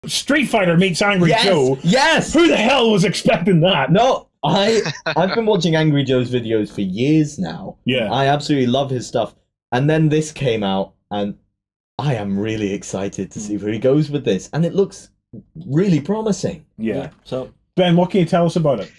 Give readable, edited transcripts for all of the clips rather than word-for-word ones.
Street Fighter meets Angry Joe. Yes. Who the hell was expecting that? No, I've been watching Angry Joe's videos for years now. Yeah. I absolutely love his stuff. And then this came out, and I am really excited to see where he goes with this. And it looks really promising. Yeah. So, Ben, what can you tell us about it?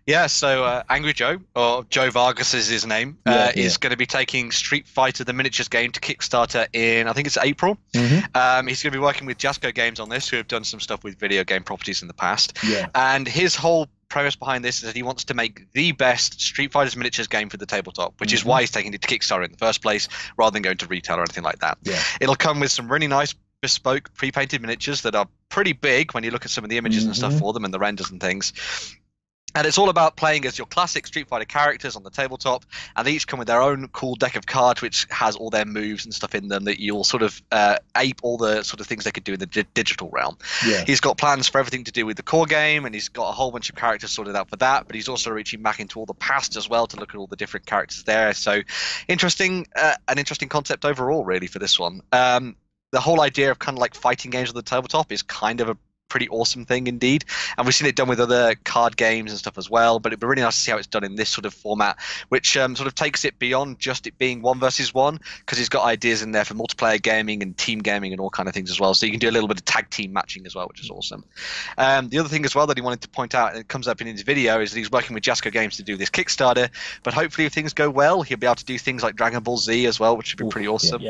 Yeah, so Angry Joe, or Joe Vargas is his name, is going to be taking Street Fighter the miniatures game to Kickstarter in, I think it's April. He's going to be working with Jasco Games on this, who have done some stuff with video game properties in the past. Yeah. And his whole premise behind this is that he wants to make the best Street Fighter's miniatures game for the tabletop, which is why he's taking it to Kickstarter in the first place, rather than going to retail or anything like that. Yeah. It'll come with some really nice bespoke pre-painted miniatures that are pretty big when you look at some of the images and stuff for them and the renders and things. And it's all about playing as your classic Street Fighter characters on the tabletop, and they each come with their own cool deck of cards which has all their moves and stuff in them that you'll sort of ape all the sort of things they could do in the digital realm. Yeah. He's got plans for everything to do with the core game, and he's got a whole bunch of characters sorted out for that, but he's also reaching back into all the past as well to look at all the different characters there. So interesting, an interesting concept overall really for this one. The whole idea of kind of like fighting games on the tabletop is kind of a pretty awesome thing indeed, and we've seen it done with other card games and stuff as well, but it'd be really nice to see how it's done in this sort of format, which sort of takes it beyond just it being 1 versus 1, because he's got ideas in there for multiplayer gaming and team gaming and all kind of things as well, so you can do a little bit of tag team matching as well, which is awesome. The other thing as well that he wanted to point out, and it comes up in his video, is that he's working with Jasco Games to do this Kickstarter, but hopefully if things go well, he'll be able to do things like Dragon Ball Z as well, which would be pretty awesome.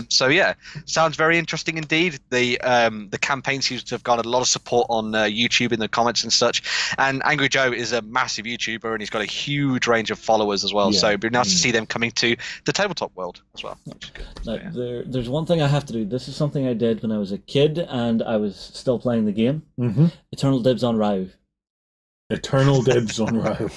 So yeah, sounds very interesting indeed. The campaign seems to have garnered a lot of support on YouTube in the comments and such, and Angry Joe is a massive YouTuber and he's got a huge range of followers as well, so it'd be nice to see them coming to the tabletop world as well, which is good. Now, there's one thing I have to do. This is something I did when I was a kid and I was still playing the game. Eternal dibs on Rao. Eternal dibs on Rao.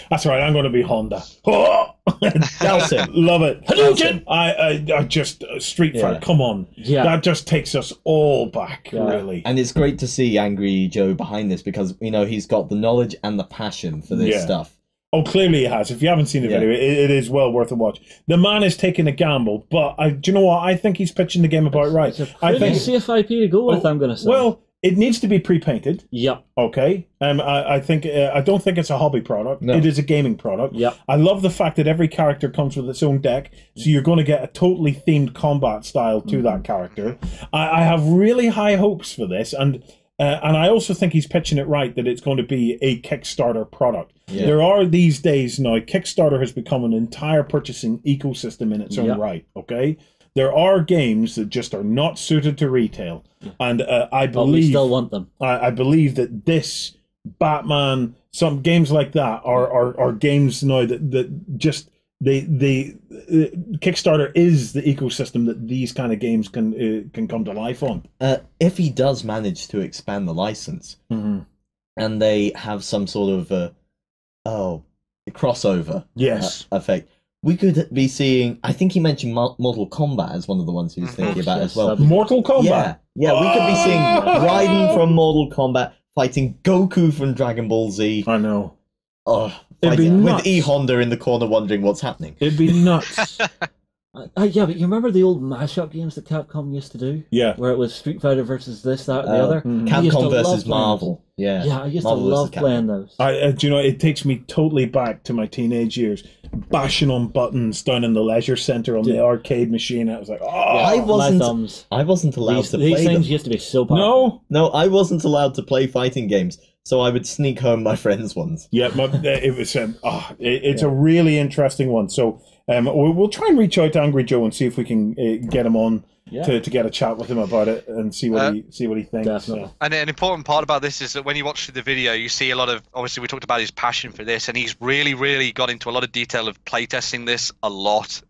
That's right, I'm going to be Honda. Oh! Delson. Love it. Hadouken! I just, Street Fighter, come on. Yeah. That just takes us all back, really. And it's great to see Angry Joe behind this, because, you know, he's got the knowledge and the passion for this stuff. Oh, clearly he has. If you haven't seen the video, it is well worth a watch. The man is taking a gamble, but do you know what? I think he's pitching the game about right. It's a pretty safe IP to go with, I'm going to say. Well, it needs to be pre-painted. Yep. Okay. I think I don't think it's a hobby product. No. It is a gaming product. Yep. I love the fact that every character comes with its own deck, so you're going to get a totally themed combat style to that character. I have really high hopes for this, and I also think he's pitching it right that it's going to be a Kickstarter product. Yeah. There are these days now, Kickstarter has become an entire purchasing ecosystem in its own right. Okay. There are games that just are not suited to retail, and I believe we still want them. I believe that this Batman, some games like that are games now that just the Kickstarter is the ecosystem that these kind of games can come to life on. If he does manage to expand the license, and they have some sort of crossover effect. We could be seeing, I think he mentioned Mortal Kombat as one of the ones he was thinking about as well. Mortal Kombat? Yeah, we could be seeing Raiden from Mortal Kombat fighting Goku from Dragon Ball Z. I know. Oh, it'd be nuts. With E Honda in the corner wondering what's happening. It'd be nuts. Yeah, but you remember the old mashup games that Capcom used to do? Yeah. Where it was Street Fighter versus this, that, and the other? Capcom versus Marvel. Yeah. Yeah, I used Marvel to love playing those. Do you know, it takes me totally back to my teenage years, bashing on buttons down in the leisure centre on the arcade machine. I was like, I wasn't allowed to play These things them. used to be so powerful. No, I wasn't allowed to play fighting games, so I would sneak home my friends' ones. Yeah, it was. It's a really interesting one. So we'll try and reach out to Angry Joe and see if we can get him on to get a chat with him about it and see what he thinks. Definitely. And an important part about this is that when you watch the video, you see a lot of, obviously we talked about his passion for this, and he's really got into a lot of detail of playtesting this a lot.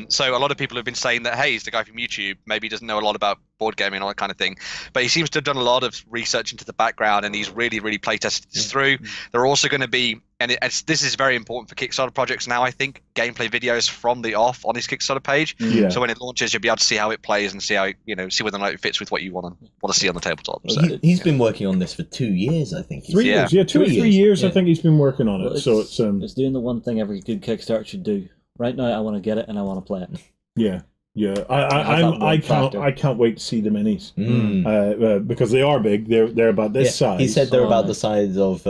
So a lot of people have been saying that, hey, he's the guy from YouTube, maybe he doesn't know a lot about board gaming and all that kind of thing, but he seems to have done a lot of research into the background, and he's really playtested this through. There are also going to be, and this is very important for Kickstarter projects now, I think, gameplay videos from the off on his Kickstarter page. So when it launches, you'll be able to see how it plays and see how see whether or not it fits with what you want to see on the tabletop. So. He's been working on this for 2 years, I think. 3 years, 2 or 3 years. I think he's been working on it. Well, so it's doing the one thing every good Kickstarter should do. Right now, I want to get it and I want to play it. Yeah. Yeah, have that I one can't factor. I can't wait to see the minis because they are big. They're about this size. He said they're Oh, about the nice. size of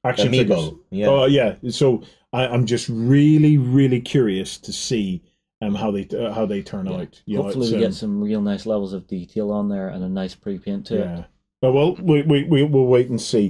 action Amiibo. figures. Yeah. Oh yeah. So I'm just really curious to see how they turn out. You know, Hopefully it's, we get some real nice levels of detail on there and a nice pre-paint to it. yeah. Well, we'll wait and see.